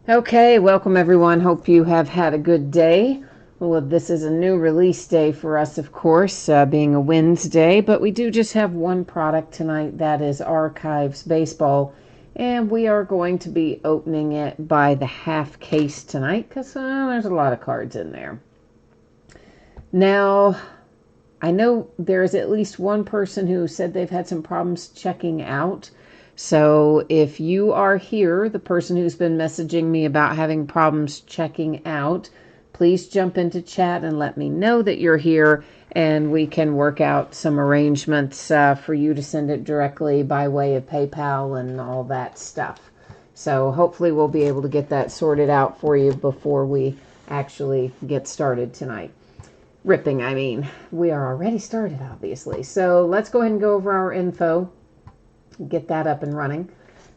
Okay, welcome everyone. Hope you have had a good day. Well, this is a new release day for us, of course, being a Wednesday, but we do just have one product tonight, that is Archives Baseball, and we are going to be opening it by the half case tonight because there's a lot of cards in there. Now, I know there's at least one person who said they've had some problems checking out. So if you are here, the person who's been messaging me about having problems checking out, please jump into chat and let me know that you're here, and we can work out some arrangements for you to send it directly by way of PayPal and all that stuff. So hopefully we'll be able to get that sorted out for you before we actually get started tonight. Ripping, I mean. We are already started, obviously. So let's go ahead and go over our info. Get that up and running.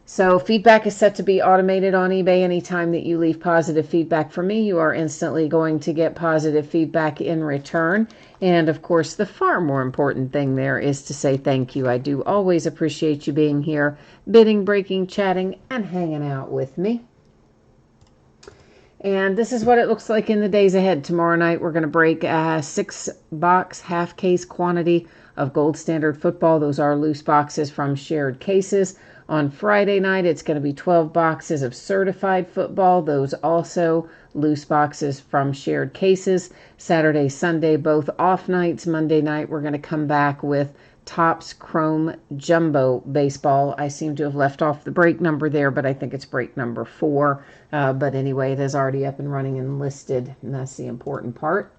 So feedback is set to be automated on eBay. Anytime that you leave positive feedback for me, you are instantly going to get positive feedback in return. And of course, the far more important thing there is to say thank you. I do always appreciate you being here, bidding, breaking, chatting, and hanging out with me. And this is what it looks like in the days ahead. Tomorrow night, we're going to break a 6-box half-case quantity of Gold Standard Football. Those are loose boxes from shared cases. On Friday night, it's going to be 12 boxes of certified football. Those also loose boxes from shared cases. Saturday, Sunday, both off nights. Monday night, we're going to come back with Topps Chrome Jumbo Baseball. I seem to have left off the break number there, but I think it's break number 4. But anyway, it is already up and running and listed, and that's the important part.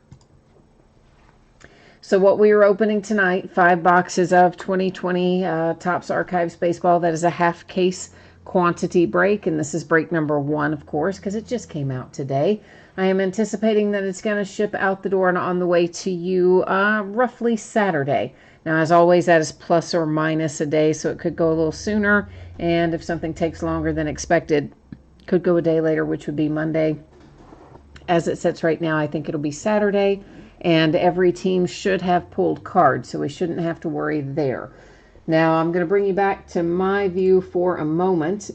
So what we are opening tonight, 5 boxes of 2020 Topps Archives Baseball. That is a half case quantity break, and this is break number 1, of course, because it just came out today. I am anticipating that it's going to ship out the door and on the way to you roughly Saturday. Now, as always, that is plus or minus a day, so it could go a little sooner, and if something takes longer than expected, could go a day later, which would be Monday. As it sits right now, I think it'll be Saturday, and every team should have pulled cards, so we shouldn't have to worry there. Now, I'm going to bring you back to my view for a moment,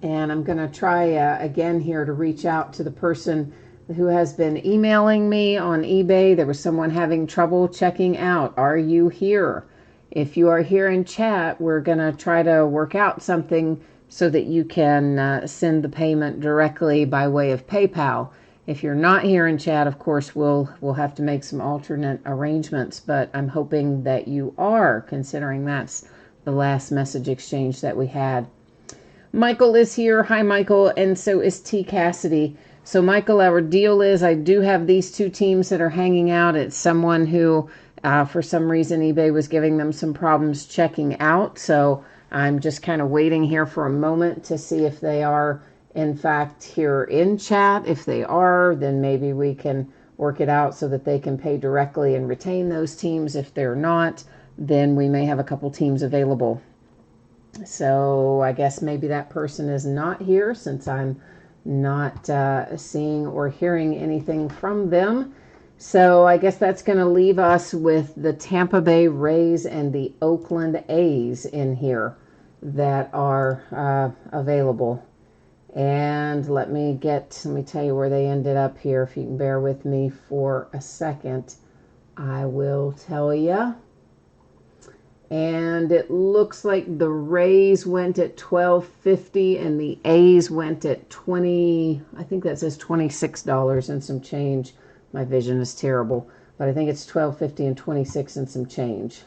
and I'm going to try again here to reach out to the person who has been emailing me on eBay. There was someone having trouble checking out. Are you here? If you are here in chat, we're going to try to work out something so that you can send the payment directly by way of PayPal. If you're not here in chat, of course, we'll have to make some alternate arrangements, but I'm hoping that you are, considering that's the last message exchange that we had. Michael is here. Hi, Michael, and so is T. Cassidy. So, Michael, our deal is I do have these 2 teams that are hanging out. It's someone who, for some reason, eBay was giving them some problems checking out, so I'm just kind of waiting here for a moment to see if they are, in fact, here in chat. If they are, then maybe we can work it out so that they can pay directly and retain those teams. If they're not, then we may have a couple teams available. So I guess maybe that person is not here since I'm not seeing or hearing anything from them. So I guess that's going to leave us with the Tampa Bay Rays and the Oakland A's in here that are available. And let me tell you where they ended up here. If you can bear with me for a second, I will tell you. And it looks like the Rays went at $12.50 and the A's went at I think that says $26 and some change. My vision is terrible, but I think it's $12.50 and 26 and some change.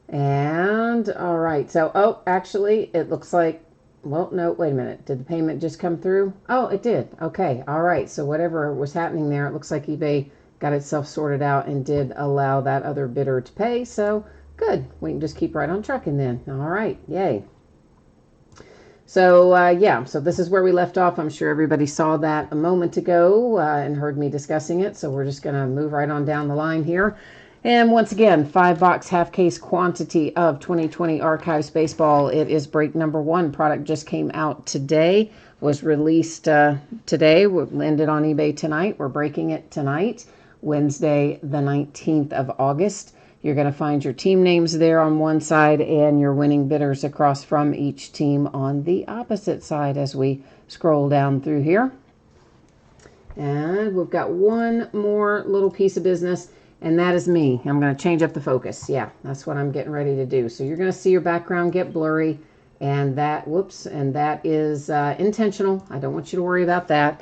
And all right, so actually it looks like, well, no, wait a minute. Did the payment just come through? Oh, it did. Okay, all right. So whatever was happening there, it looks like eBay got itself sorted out and did allow that other bidder to pay. So good. We can just keep right on trucking then. All right, yay. So yeah, so this is where we left off. I'm sure everybody saw that a moment ago and heard me discussing it. So we're just going to move right on down the line here. And once again, 5-box half-case quantity of 2020 Archives Baseball. It is break number 1. Product just came out today, was released today, landed on eBay tonight. We're breaking it tonight, Wednesday, the 19th of August. You're going to find your team names there on one side and your winning bidders across from each team on the opposite side as we scroll down through here. And we've got one more little piece of business, and that is me. I'm going to change up the focus. Yeah, that's what I'm getting ready to do. So you're going to see your background get blurry, and that, whoops, and that is intentional. I don't want you to worry about that.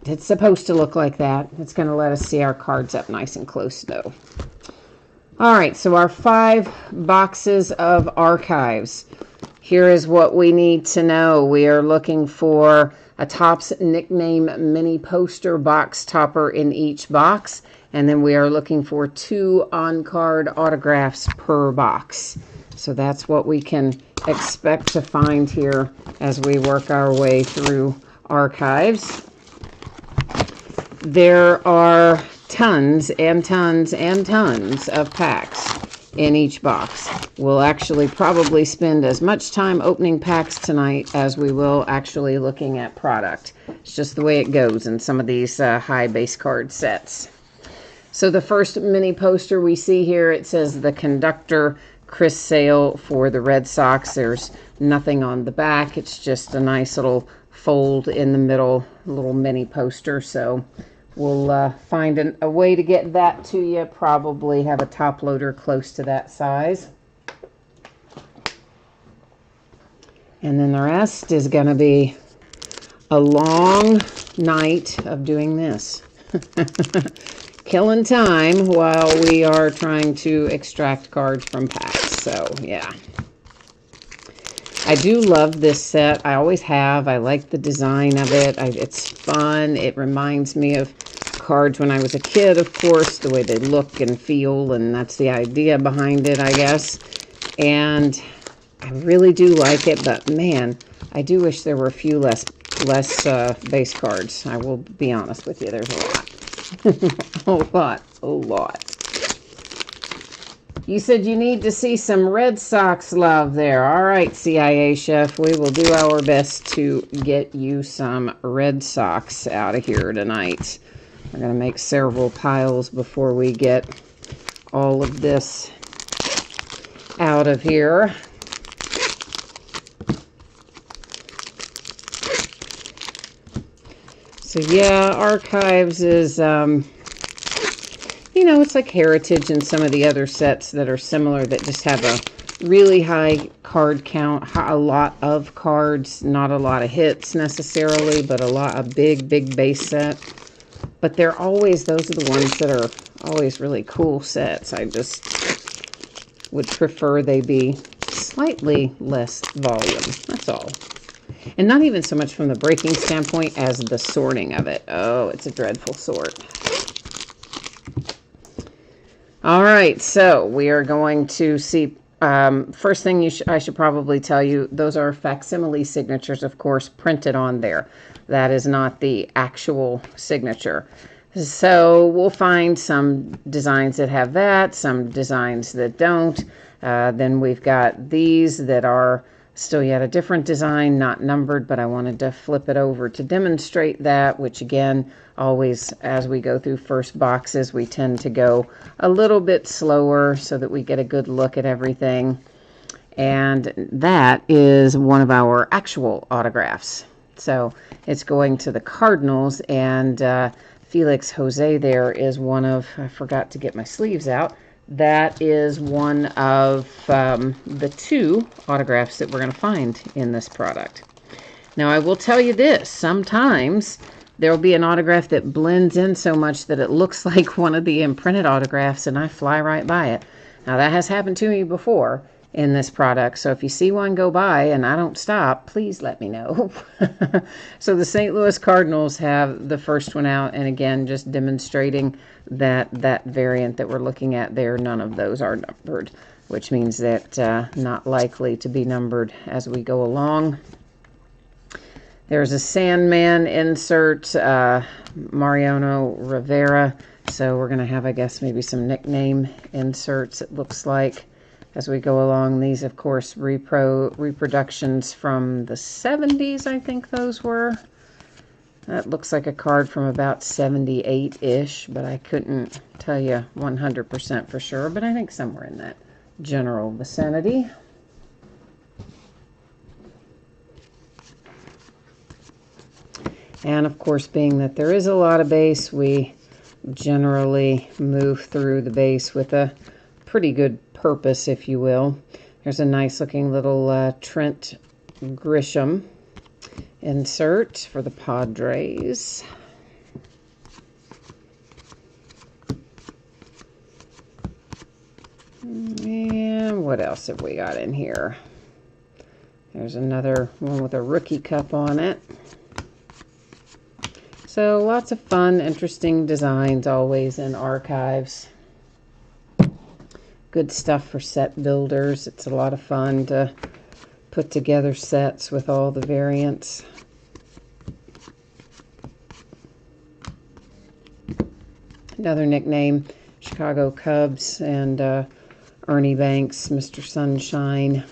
It's supposed to look like that. It's going to let us see our cards up nice and close, though. All right, so our 5 boxes of archives. Here is what we need to know. We are looking for a Topps nickname mini poster box topper in each box, and then we are looking for 2 on-card autographs per box. So that's what we can expect to find here as we work our way through archives. There are tons and tons and tons of packs in each box. We'll actually probably spend as much time opening packs tonight as we will actually looking at product. It's just the way it goes in some of these high base card sets. So the first mini poster we see here, it says the conductor Chris Sale for the Red Sox. There's nothing on the back. It's just a nice little fold in the middle, little mini poster. So we'll find a way to get that to you. Probably have a top loader close to that size. And then the rest is going to be a long night of doing this. Killing time while we are trying to extract cards from packs. So, yeah. I do love this set. I always have. I like the design of it. It's fun. It reminds me of cards when I was a kid, of course, the way they look and feel, and that's the idea behind it, I guess. And I really do like it, but man, I do wish there were a few less base cards. I will be honest with you. There's a lot. a lot. You said you need to see some Red Sox love there. All right, CIA chef, we will do our best to get you some Red Sox out of here tonight. We're going to make several piles before we get all of this out of here. So yeah, archives is, you know, it's like Heritage and some of the other sets that are similar that just have a really high card count, a lot of cards, not a lot of hits necessarily, but a big base set. But they're always, those are the ones that are always really cool sets. I just would prefer they be slightly less volume. That's all. And not even so much from the breaking standpoint as the sorting of it. Oh, it's a dreadful sort. All right, so we are going to see, first thing I should probably tell you, those are facsimile signatures, of course, printed on there. That is not the actual signature. So we'll find some designs that have that, some designs that don't. Then we've got these that are still yet a different design, not numbered, but I wanted to flip it over to demonstrate that, which again, always as we go through first boxes, we tend to go a little bit slower so that we get a good look at everything. And that is one of our actual autographs. So it's going to the Cardinals, and Felix Jose there is one of, I forgot to get my sleeves out, that is one of the 2 autographs that we're going to find in this product. Now, I will tell you this. Sometimes there will be an autograph that blends in so much that it looks like one of the imprinted autographs, and I fly right by it. Now, that has happened to me before in this product, so if you see one go by and I don't stop, please let me know. So the St. Louis Cardinals have the first one out, and again, just demonstrating that variant that we're looking at there, none of those are numbered, which means that not likely to be numbered as we go along. There's a Sandman insert, Mariano Rivera, so we're going to have, I guess, maybe some nickname inserts, it looks like, as we go along. These, of course, reproductions from the 70s, I think those were. That looks like a card from about 78-ish, but I couldn't tell you 100% for sure, but I think somewhere in that general vicinity. And of course, being that there is a lot of base, we generally move through the base with a pretty good purpose, if you will. There's a nice looking little Trent Grisham insert for the Padres. And what else have we got in here? There's another one with a rookie cup on it. So lots of fun, interesting designs always in archives. Good stuff for set builders. It's a lot of fun to put together sets with all the variants. Another nickname, Chicago Cubs, and Ernie Banks, Mr. Sunshine.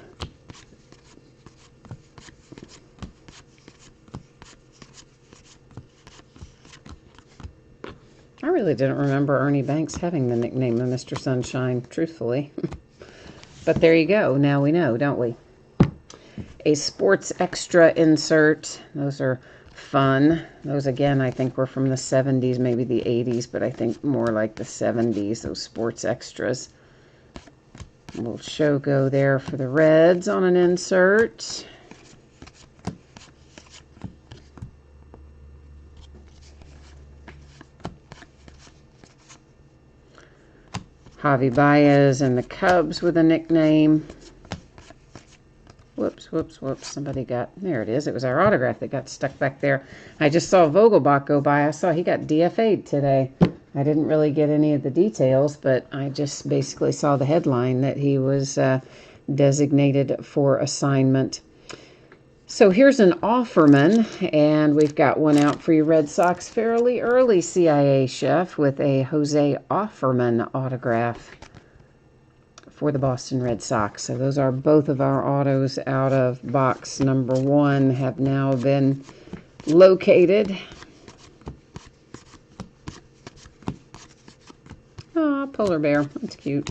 I really didn't remember Ernie Banks having the nickname of Mr. Sunshine, truthfully. But there you go. Now we know, don't we? A Sports Extra insert. Those are fun. Those, again, I think were from the 70s, maybe the 80s, but I think more like the 70s, those Sports Extras. A little Shogo there for the Reds on an insert. Javi Baez and the Cubs with a nickname. Whoops, whoops, whoops. Somebody got, there it is. It was our autograph that got stuck back there. I just saw Vogelbach go by. I saw he got DFA'd today. I didn't really get any of the details, but I just basically saw the headline that he was designated for assignment. So here's an Offerman, and we've got one out for you Red Sox fairly early, CIA Chef, with a Jose Offerman autograph for the Boston Red Sox. So those are both of our autos out of box number 1 have now been located. Ah, polar bear. That's cute.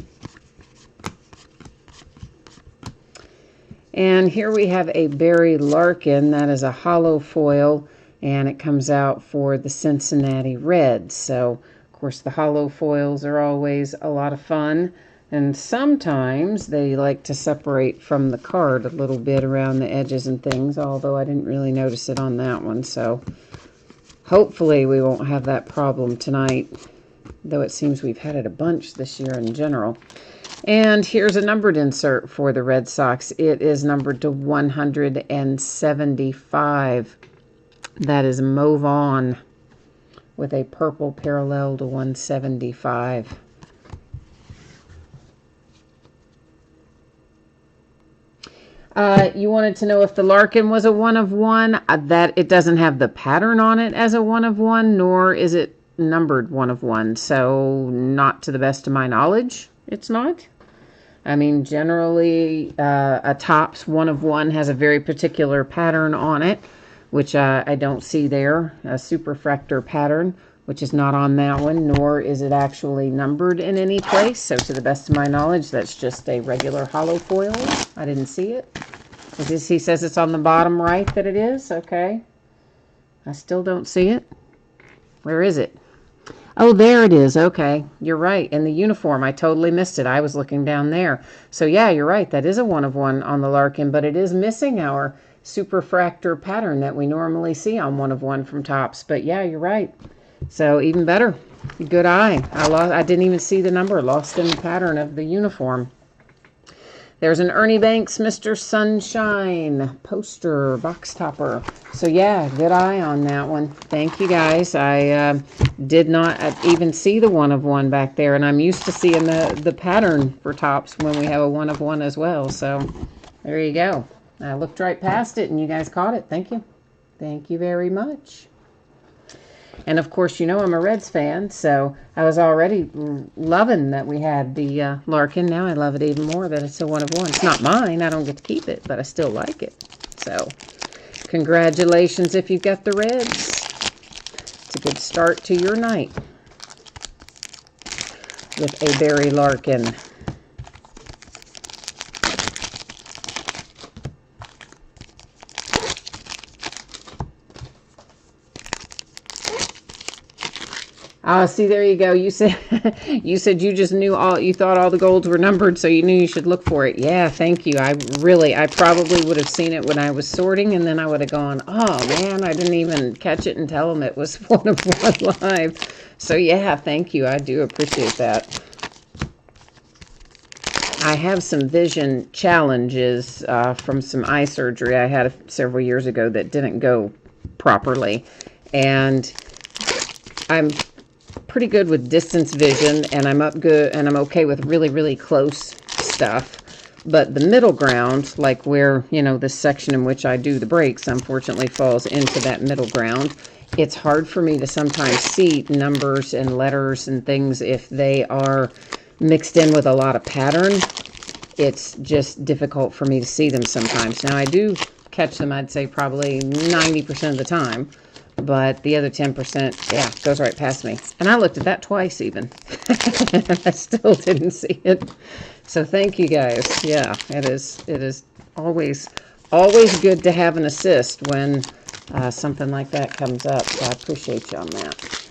And here we have a Barry Larkin. That is a hollow foil, and it comes out for the Cincinnati Reds. So, of course, the hollow foils are always a lot of fun. And sometimes they like to separate from the card a little bit around the edges and things, although I didn't really notice it on that one. So, hopefully we won't have that problem tonight, though it seems we've had it a bunch this year in general. And here's a numbered insert for the Red Sox. It is numbered to 175. That is Mo Vaughn with a purple parallel to 175. You wanted to know if the Larkin was a 1 of 1. That it doesn't have the pattern on it as a 1 of 1, nor is it numbered 1 of 1. So not to the best of my knowledge, it's not. I mean, generally, a Topps 1 of 1 has a very particular pattern on it, which I don't see there. A Superfractor pattern, which is not on that one, nor is it actually numbered in any place. So to the best of my knowledge, that's just a regular hollow foil. I didn't see it. He says it's on the bottom right that it is. Okay. I still don't see it. Where is it? Oh, there it is. Okay, you're right. In the uniform, I totally missed it. I was looking down there. So yeah, you're right. That is a 1 of 1 on the Larkin, but it is missing our Superfractor pattern that we normally see on 1 of 1 from Topps. But yeah, you're right. So even better. Good eye. I didn't even see the number. Lost in the pattern of the uniform. There's an Ernie Banks Mr. Sunshine poster, box topper. So yeah, good eye on that one. Thank you guys. I did not even see the 1 of 1 back there, and I'm used to seeing the pattern for Topps when we have a 1 of 1 as well. So there you go. I looked right past it, and you guys caught it. Thank you. Thank you very much. And, of course, you know I'm a Reds fan, so I was already loving that we had the Larkin. Now I love it even more that it's a 1 of 1. It's not mine. I don't get to keep it, but I still like it. So, congratulations if you got the Reds. a good start to your night with a Barry Larkin. See, there you go. You said you just knew you thought all the golds were numbered, so you knew you should look for it. Yeah, thank you. I probably would have seen it when I was sorting, and then I would have gone, oh man, I didn't even catch it and tell them it was 1 of 1 live. So yeah, thank you. I do appreciate that. I have some vision challenges from some eye surgery I had several years ago that didn't go properly, and I'm pretty good with distance vision, and I'm okay with really, really close stuff. But the middle ground, like where, this section in which I do the breaks, unfortunately falls into that middle ground. It's hard for me to sometimes see numbers and letters and things if they are mixed in with a lot of pattern. It's just difficult for me to see them sometimes. Now, I do catch them, I'd say probably 90% of the time. But the other 10%, yeah, goes right past me. And I looked at that twice even. I still didn't see it. So thank you guys. Yeah, it is always good to have an assist when something like that comes up. So I appreciate you on that.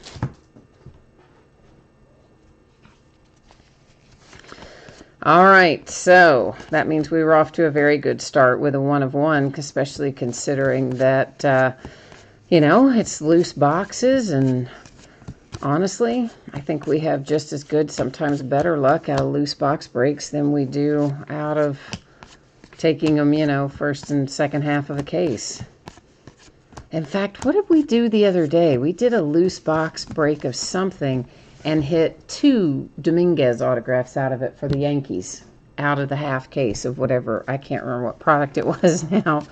All right, so that means we were off to a very good start with a 1 of 1, especially considering that it's loose boxes, and honestly, I think we have just as good, sometimes better luck out of loose box breaks than we do out of taking them, first and second half of a case. In fact, what did we do the other day? We did a loose box break of something and hit 2 Dominguez autographs out of it for the Yankees. Out of the half case of whatever, I can't remember what product it was now.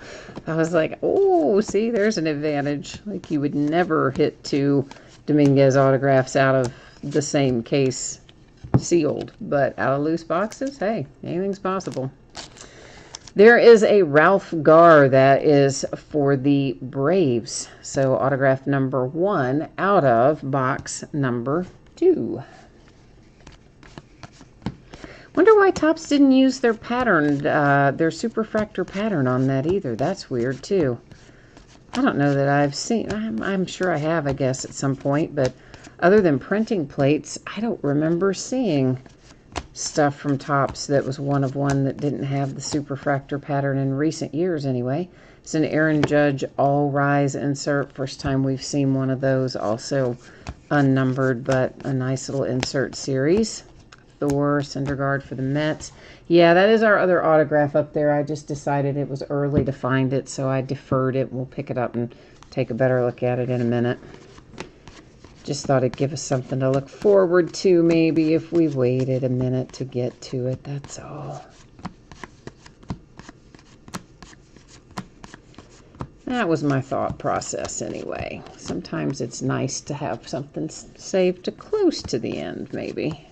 I was like, oh, see, there's an advantage. Like, you would never hit 2 Dominguez autographs out of the same case sealed, but out of loose boxes, hey, anything's possible. There is a Ralph Garr that is for the Braves. So autograph number 1 out of box number 2. Wonder why Topps didn't use their pattern, their superfractor pattern on that either. That's weird too. I don't know that I've seen, I'm sure I have, I guess, at some point, but other than printing plates, I don't remember seeing stuff from Topps that was 1 of 1 that didn't have the superfractor pattern in recent years anyway. It's an Aaron Judge All Rise insert. First time we've seen one of those. Also unnumbered, but a nice little insert series. Thor, Syndergaard for the Mets. Yeah, that is our other autograph up there. I just decided it was early to find it, so I deferred it. We'll pick it up and take a better look at it in a minute. Just thought it'd give us something to look forward to, maybe, if we waited a minute to get to it. That's all. That was my thought process anyway. Sometimes it's nice to have something saved to close to the end, maybe.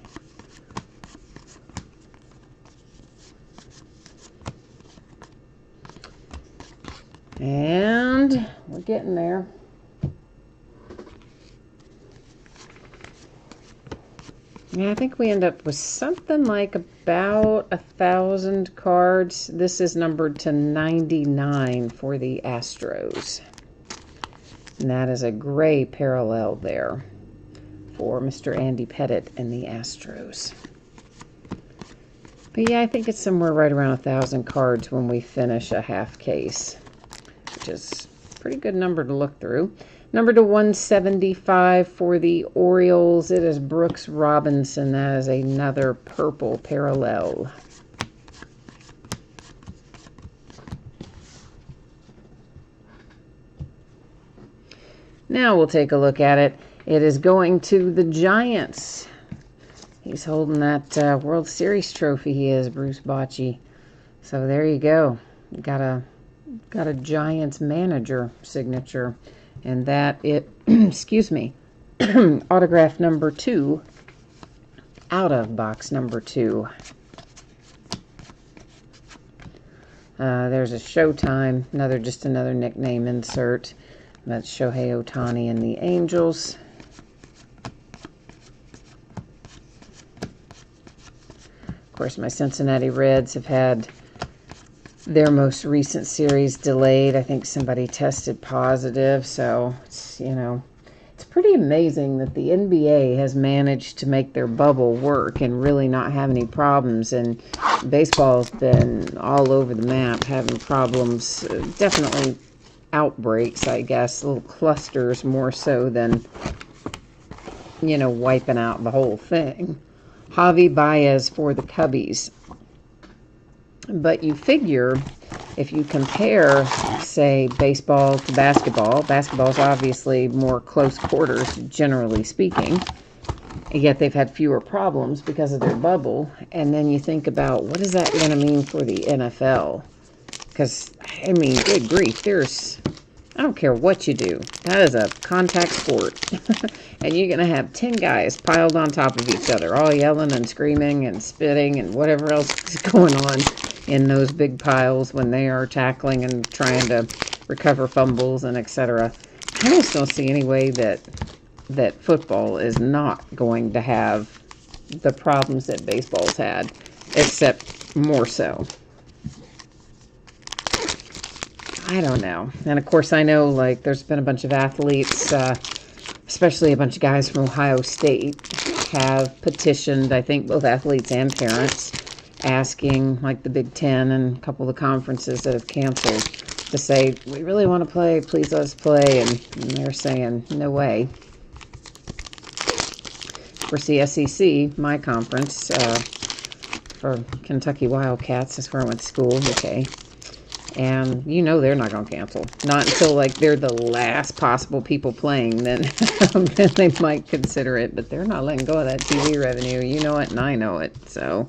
And we're getting there. Yeah, I think we end up with something like about 1,000 cards. This is numbered to 99 for the Astros. And that is a gray parallel there for Mr. Andy Pettitte and the Astros. But yeah, I think it's somewhere right around 1,000 cards when we finish a half case, which is a pretty good number to look through. Number to 175 for the Orioles, it is Brooks Robinson. That is another purple parallel. Now we'll take a look at it. It is going to the Giants. He's holding that World Series trophy. He is, Bruce Bochy. So there you go. Got a Giants manager signature. And that excuse me, autograph number 2 out of box number 2. There's a Showtime, just another nickname insert. That's Shohei Ohtani and the Angels. Of course, my Cincinnati Reds have had their most recent series delayed. I think somebody tested positive, so it's, you know, it's pretty amazing that the NBA has managed to make their bubble work and really not have any problems. And baseball's been all over the map having problems, definitely outbreaks, I guess, little clusters more so than, you know, wiping out the whole thing. Javi Baez for the Cubbies. But you figure if you compare, say, baseball to basketball, basketball's obviously more close quarters, generally speaking, yet they've had fewer problems because of their bubble. And then you think about, what is that going to mean for the NFL? Because, I mean, good grief, I don't care what you do. That is a contact sport. And you're going to have 10 guys piled on top of each other, all yelling and screaming and spitting and whatever else is going on in those big piles when they are tackling and trying to recover fumbles and etc. I just don't see any way that football is not going to have the problems that baseball's had, except more so. I don't know. And of course, I know, like, there's been a bunch of athletes, especially a bunch of guys from Ohio State, have petitioned, I think, both athletes and parents, asking, like, the Big Ten and a couple of the conferences that have canceled to say, we really want to play, please let us play. And they're saying, no way. Of course, the SEC, my conference, for Kentucky Wildcats, that's where I went to school, okay. And you know they're not going to cancel. Not until, like, they're the last possible people playing, then they might consider it. But they're not letting go of that TV revenue. You know it, and I know it. So,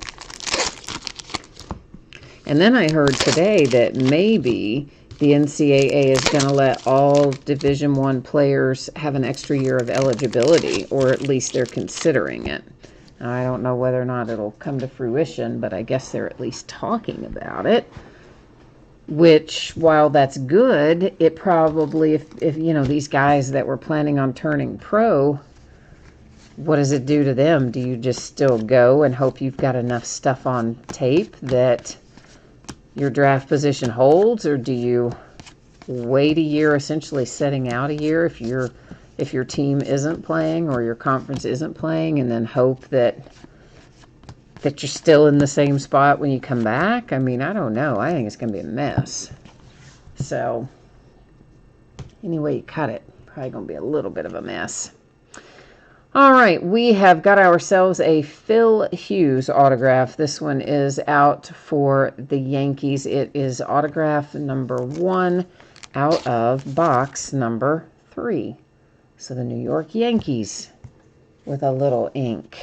and then I heard today that maybe the NCAA is going to let all Division I players have an extra year of eligibility, or at least they're considering it. I don't know whether or not it'll come to fruition, but I guess they're at least talking about it. Which, while that's good, it probably, if you know, these guys that were planning on turning pro, what does it do to them? Do you just still go and hope you've got enough stuff on tape that your draft position holds, or do you wait a year, essentially setting out a year if your team isn't playing or your conference isn't playing, and then hope that you're still in the same spot when you come back? I mean, I don't know. I think it's going to be a mess. So, any way you cut it, probably going to be a little bit of a mess. All right, we have got ourselves a Phil Hughes autograph. This one is out for the Yankees. It is autograph number 1 out of box number 3. So the New York Yankees with a little ink.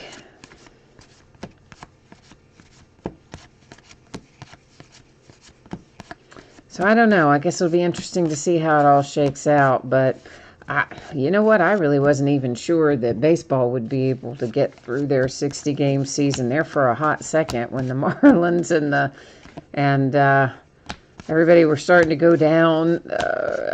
So I don't know. I guess it'll be interesting to see how it all shakes out. But you know what? I really wasn't even sure that baseball would be able to get through their 60-game season there for a hot second when the Marlins and everybody were starting to go down.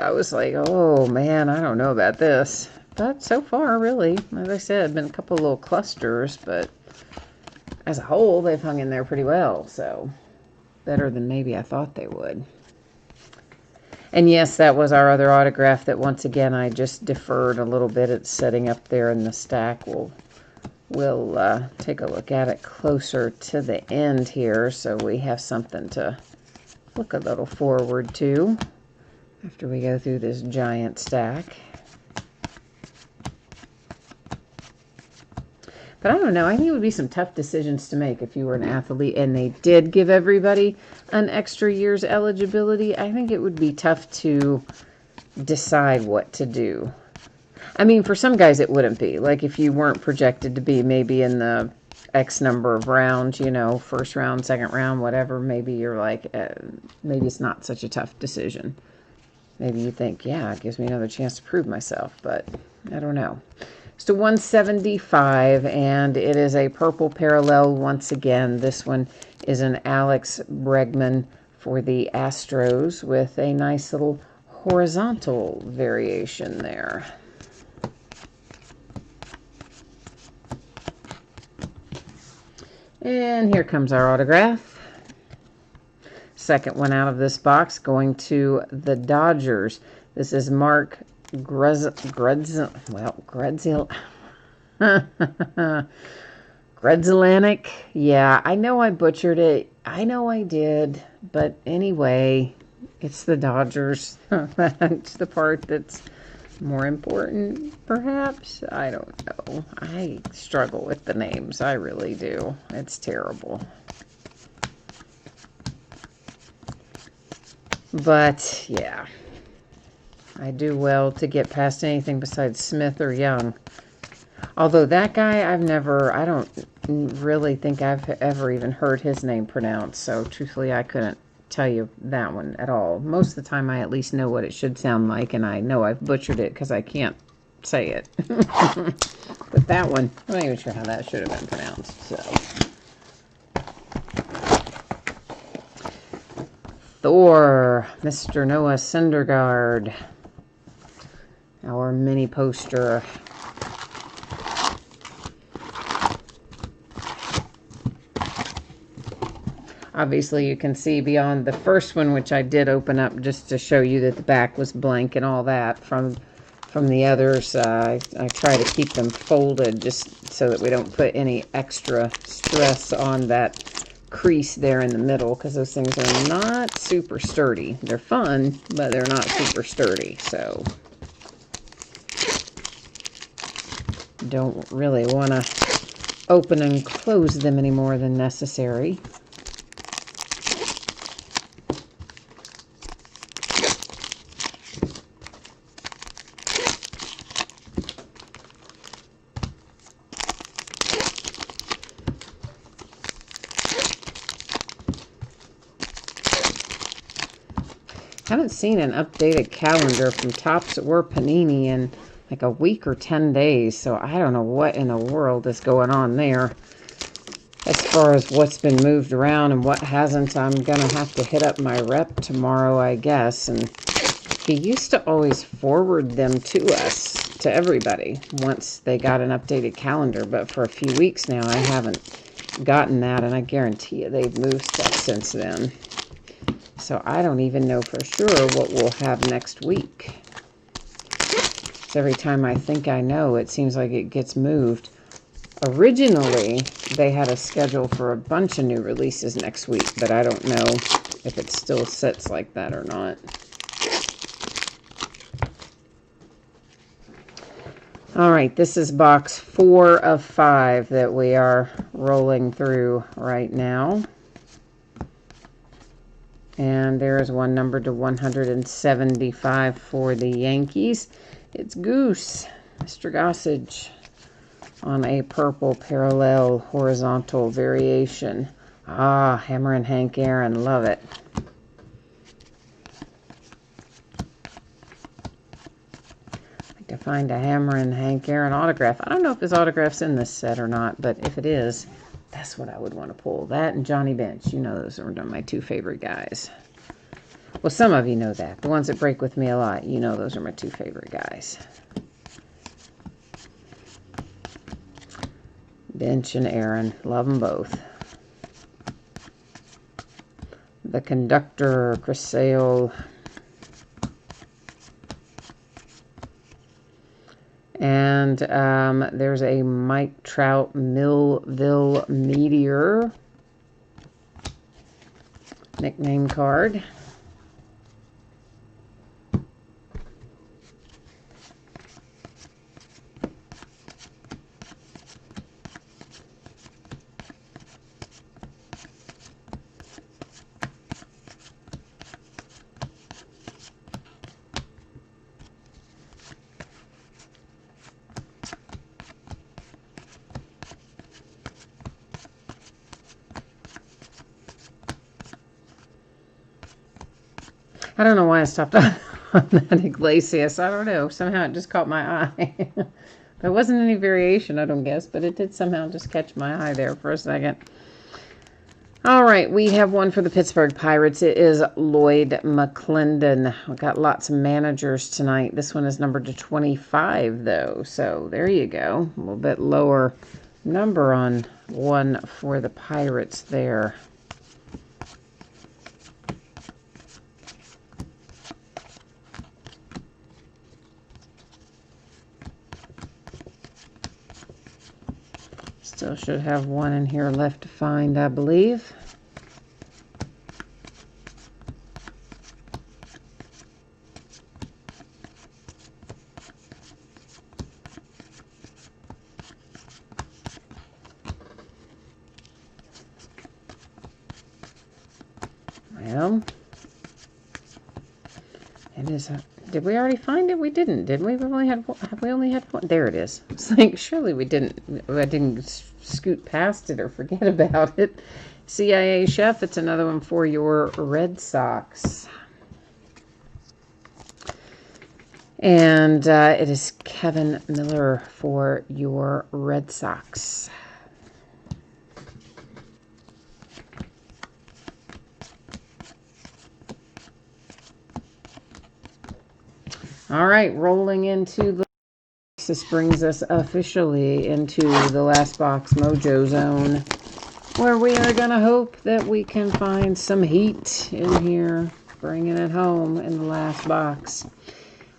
I was like, oh man, I don't know about this. But so far, really, as I said, been a couple of little clusters, but as a whole, they've hung in there pretty well. So better than maybe I thought they would. And yes, that was our other autograph that once again I just deferred a little bit. It's setting up there in the stack. We'll take a look at it closer to the end here, so we have something to look a little forward to after we go through this giant stack. But I don't know. I think it would be some tough decisions to make if you were an athlete and they did give everybody an extra year's eligibility. I think it would be tough to decide what to do. I mean, for some guys it wouldn't be. Like if you weren't projected to be maybe in the X number of rounds, you know, first round, second round, whatever, maybe you're like, maybe it's not such a tough decision. Maybe you think, yeah, it gives me another chance to prove myself, but I don't know. It's to 175, and it is a purple parallel once again. This one is an Alex Bregman for the Astros with a nice little horizontal variation there. And here comes our autograph. Second one out of this box, going to the Dodgers. This is Mark Grudzielanek. Yeah, I know I butchered it. I know I did. But anyway, it's the Dodgers. That's the part that's more important, perhaps. I don't know. I struggle with the names. I really do. It's terrible. But, yeah. I do well to get past anything besides Smith or Young. Although that guy, I don't really think I've ever even heard his name pronounced. So, truthfully, I couldn't tell you that one at all. Most of the time, I at least know what it should sound like, and I know I've butchered it because I can't say it. But that one, I'm not even sure how that should have been pronounced. So, Thor, Mr. Noah Syndergaard, our mini poster. Obviously, you can see beyond the first one, which I did open up just to show you that the back was blank and all that. From the others, I try to keep them folded just so that we don't put any extra stress on that crease there in the middle, because those things are not super sturdy. They're fun, but they're not super sturdy. So, don't really want to open and close them any more than necessary. Haven't seen an updated calendar from Topps or Panini in like a week or 10 days, so I don't know what in the world is going on there. As far as what's been moved around and what hasn't, I'm going to have to hit up my rep tomorrow, I guess. And he used to always forward them to us, to everybody, once they got an updated calendar. But for a few weeks now, I haven't gotten that, and I guarantee you they've moved stuff since then. So I don't even know for sure what we'll have next week. So every time I think I know, it seems like it gets moved. Originally, they had a schedule for a bunch of new releases next week, but I don't know if it still sits like that or not. All right, this is box 4 of 5 that we are rolling through right now. And there's one numbered to 175 for the Yankees. It's Goose, Mr. Gossage, on a purple parallel horizontal variation. Ah, Hammer and Hank Aaron, love it. I'd like to find a Hammer and Hank Aaron autograph. I don't know if his autograph's in this set or not, but if it is, that's what I would want to pull. That and Johnny Bench. You know those are my 2 favorite guys. Well, some of you know that. The ones that break with me a lot, you know those are my 2 favorite guys. Bench and Aaron. Love them both. The Conductor, Chris Sale. And there's a Mike Trout Millville Meteor nickname card. I don't know why I stopped on that Iglesias. I don't know. Somehow it just caught my eye. There wasn't any variation, I don't guess, but it did somehow just catch my eye there for a second. All right, we have one for the Pittsburgh Pirates. It is Lloyd McClendon. We've got lots of managers tonight. This one is numbered to 25, though. So there you go. A little bit lower number on one for the Pirates there. Still should have one in here left to find, I believe. Well, it is a... Did we already find it? We didn't, did we? Have we only had one? There it is. It's like, surely we didn't. I didn't scoot past it or forget about it. CIA Chef, it's another one for your Red Sox. And it is Kevin Miller for your Red Sox. All right, rolling into the... This brings us officially into the last box mojo zone, where we are going to hope that we can find some heat in here, bringing it home in the last box.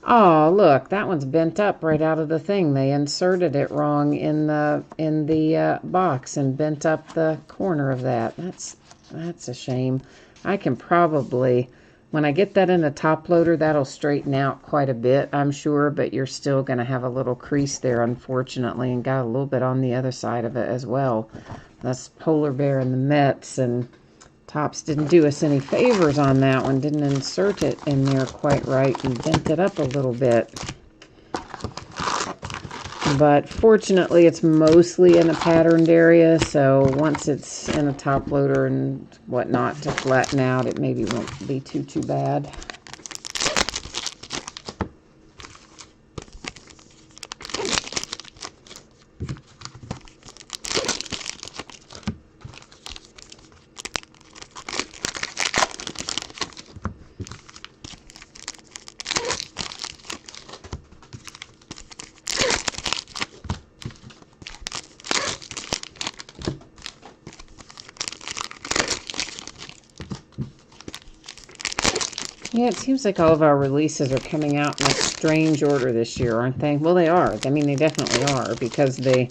Oh, look, that one's bent up right out of the thing. They inserted it wrong in the box and bent up the corner of that. That's a shame. I can probably... When I get that in a top loader, that'll straighten out quite a bit, I'm sure, but you're still going to have a little crease there, unfortunately, and got a little bit on the other side of it as well. That's Polar Bear and the Mets, and Topps didn't do us any favors on that one, didn't insert it in there quite right and bent it up a little bit. But fortunately, it's mostly in a patterned area, so once it's in a top loader and whatnot to flatten out, it maybe won't be too bad. Yeah, it seems like all of our releases are coming out in a strange order this year, aren't they? Well, they are. I mean, they definitely are, because the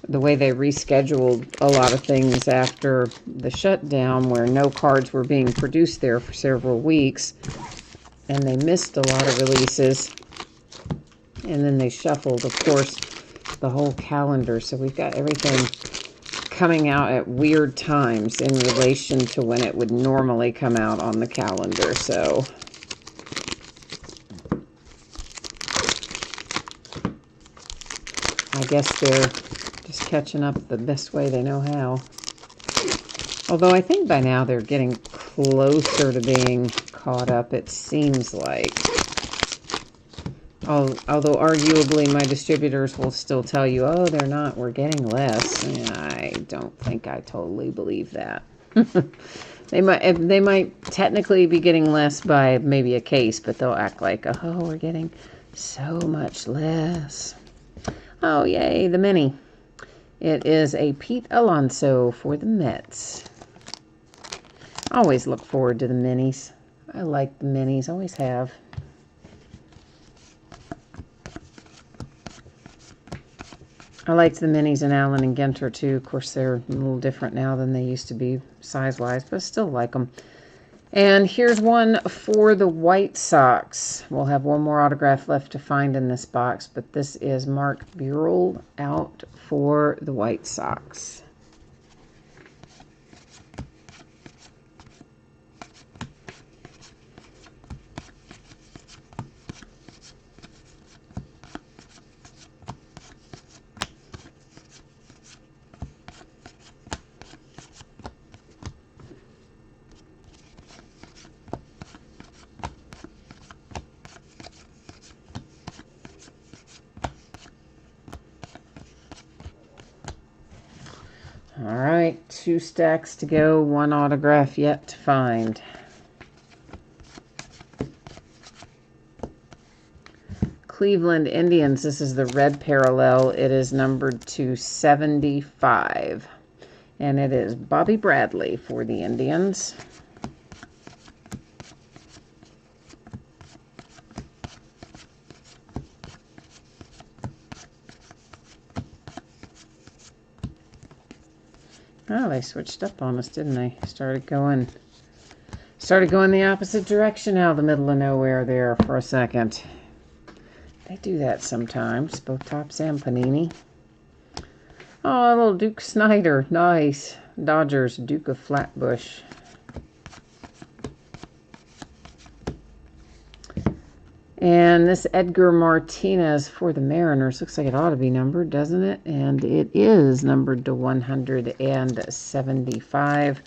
way they rescheduled a lot of things after the shutdown, where no cards were being produced there for several weeks, and they missed a lot of releases, and then they shuffled, of course, the whole calendar. So we've got everything coming out at weird times in relation to when it would normally come out on the calendar. So I guess they're just catching up the best way they know how. Although I think by now they're getting closer to being caught up, it seems like. Although arguably my distributors will still tell you, oh, they're not, we're getting less. I don't think I totally believe that. They might technically be getting less by maybe a case, but they'll act like, oh, we're getting so much less. Oh, yay, the mini. It is a Pete Alonso for the Mets. Always look forward to the minis. I like the minis, always have. I liked the minis in Allen and Ginter too. Of course, they're a little different now than they used to be size-wise, but I still like them. And here's one for the White Sox. We'll have one more autograph left to find in this box, but this is Mark Burrell out for the White Sox. 2 stacks to go, 1 autograph yet to find. Cleveland Indians, this is the red parallel. It is numbered to 75. And it is Bobby Bradley for the Indians. Oh, they switched up on us, didn't they? Started going the opposite direction out of the middle of nowhere there for a second. They do that sometimes, both Topps and Panini. Oh, a little Duke Snider. Nice. Dodgers, Duke of Flatbush. And this Edgar Martinez for the Mariners. Looks like it ought to be numbered, doesn't it? And it is numbered to 175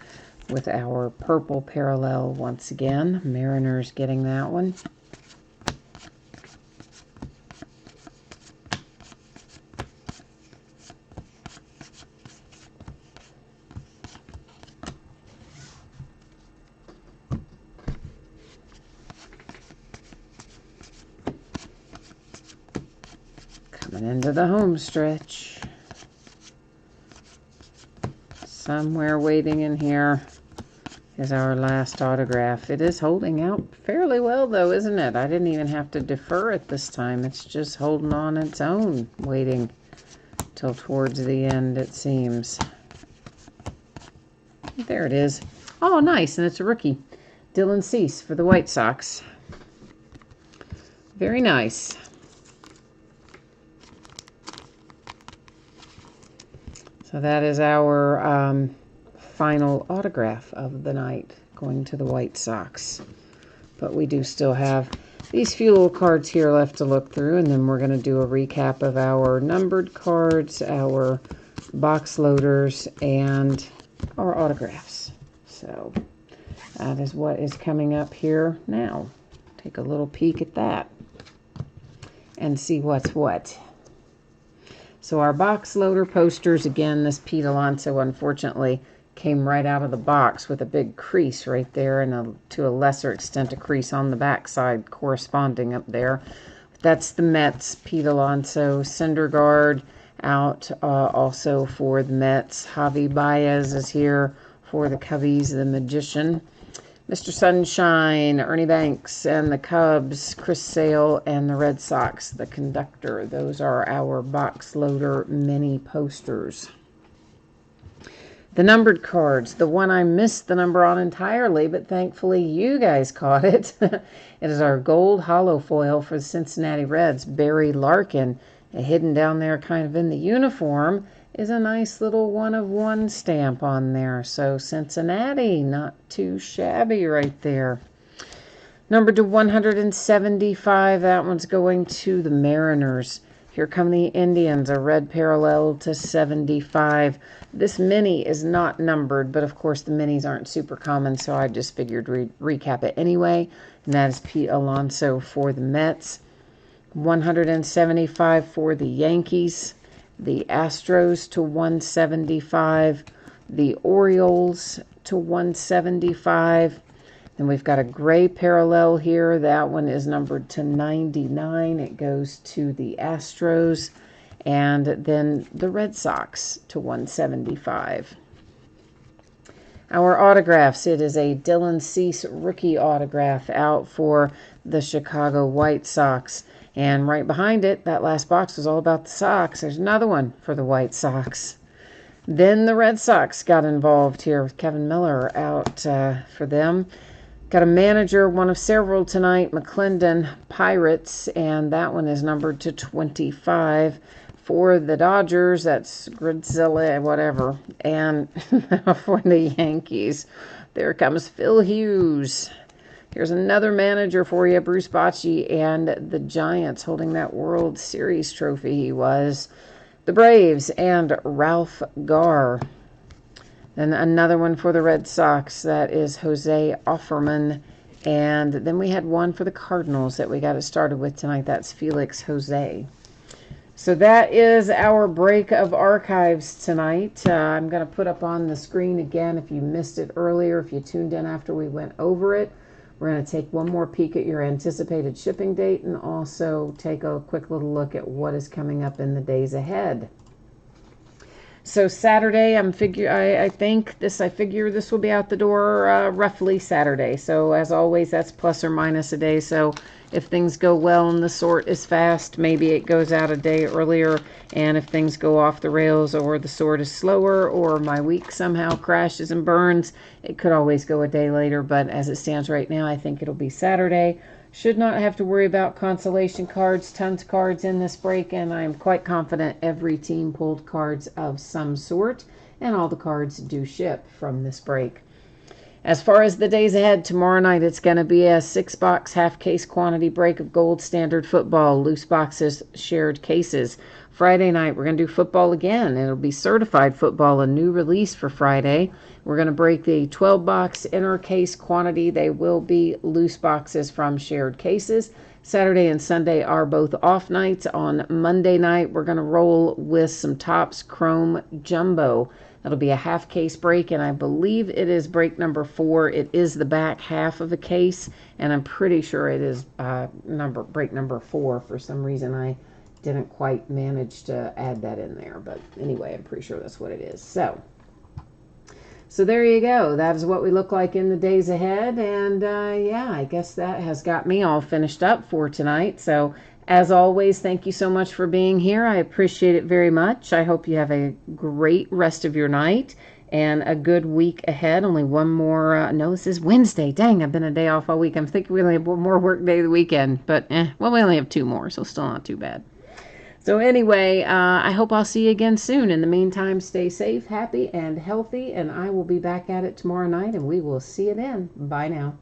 with our purple parallel once again. Mariners getting that one. Coming into the home stretch. Somewhere waiting in here is our last autograph. It is holding out fairly well, though, isn't it? I didn't even have to defer it this time. It's just holding on its own, waiting till towards the end, it seems. There it is. Oh, nice, and it's a rookie. Dylan Cease for the White Sox. Very nice. So that is our final autograph of the night, going to the White Sox. But we do still have these few little cards here left to look through, and then we're going to do a recap of our numbered cards, our box loaders, and our autographs. So that is what is coming up here now. Take a little peek at that and see what's what. So our box loader posters, again, this Pete Alonso, unfortunately, came right out of the box with a big crease right there, and to a lesser extent, a crease on the back side corresponding up there. That's the Mets, Pete Alonso. Syndergaard out also for the Mets. Javi Baez is here for the Cubbies, the Magician. Mr. Sunshine, Ernie Banks, and the Cubs, Chris Sale, and the Red Sox, the Conductor. Those are our box loader mini posters. The numbered cards, the one I missed the number on entirely, but thankfully you guys caught it. It is our gold hollow foil for the Cincinnati Reds, Barry Larkin. Hidden down there kind of in the uniform is a nice little 1-of-1 stamp on there. So Cincinnati, not too shabby right there. Numbered to 175, that one's going to the Mariners. Here come the Indians, a red parallel to 75. This mini is not numbered, but of course the minis aren't super common, so I just figured recap it anyway. And that is Pete Alonso for the Mets. 175 for the Yankees. The Astros to 175. The Orioles to 175. Then we've got a gray parallel here. That one is numbered to 99. It goes to the Astros. And then the Red Sox to 175. Our autographs, it is a Dylan Cease rookie autograph out for the Chicago White Sox. And right behind it, that last box was all about the Sox. There's another one for the White Sox. Then the Red Sox got involved here with Kevin Miller out for them. Got a manager, one of several tonight, McClendon Pirates, and that one is numbered to 25. For the Dodgers, that's Gridzilla, whatever. And for the Yankees, there comes Phil Hughes. Here's another manager for you, Bruce Bochy, and the Giants holding that World Series trophy he was. The Braves and Ralph Garr. Then another one for the Red Sox, that is Jose Offerman. And then we had one for the Cardinals that we got it started with tonight. That's Felix Jose. So that is our break of archives tonight. I'm going to put up on the screen again if you missed it earlier, if you tuned in after we went over it. We're going to take one more peek at your anticipated shipping date and also take a quick little look at what is coming up in the days ahead. So Saturday, I figure this will be out the door roughly Saturday. So as always, that's plus or minus a day. So if things go well and the sort is fast, maybe it goes out a day earlier. And if things go off the rails or the sort is slower or my week somehow crashes and burns, it could always go a day later. But as it stands right now, I think it'll be Saturday. Should not have to worry about consolation cards, tons of cards in this break, and I am quite confident every team pulled cards of some sort, and all the cards do ship from this break. As far as the days ahead, tomorrow night it's going to be a 6-box half-case quantity break of Gold Standard Football, loose boxes, shared cases. Friday night we're going to do football again. It'll be certified football, a new release for Friday. We're going to break the 12-box inner case quantity. They will be loose boxes from shared cases. Saturday and Sunday are both off nights. On Monday night, we're going to roll with some Topps Chrome Jumbo. That'll be a half case break, and I believe it is break number 4. It is the back half of a case, and I'm pretty sure it is break number 4. For some reason, I didn't quite manage to add that in there, but anyway, I'm pretty sure that's what it is. So there you go. That is what we look like in the days ahead. And yeah, I guess that has got me all finished up for tonight. So as always, thank you so much for being here. I appreciate it very much. I hope you have a great rest of your night and a good week ahead. Only one more. No, this is Wednesday. Dang, I've been a day off all week. I'm thinking we only have one more work day of the weekend. But, well, we only have 2 more, so still not too bad. So anyway, I hope I'll see you again soon. In the meantime, stay safe, happy, and healthy, and I will be back at it tomorrow night, and we will see you then. Bye now.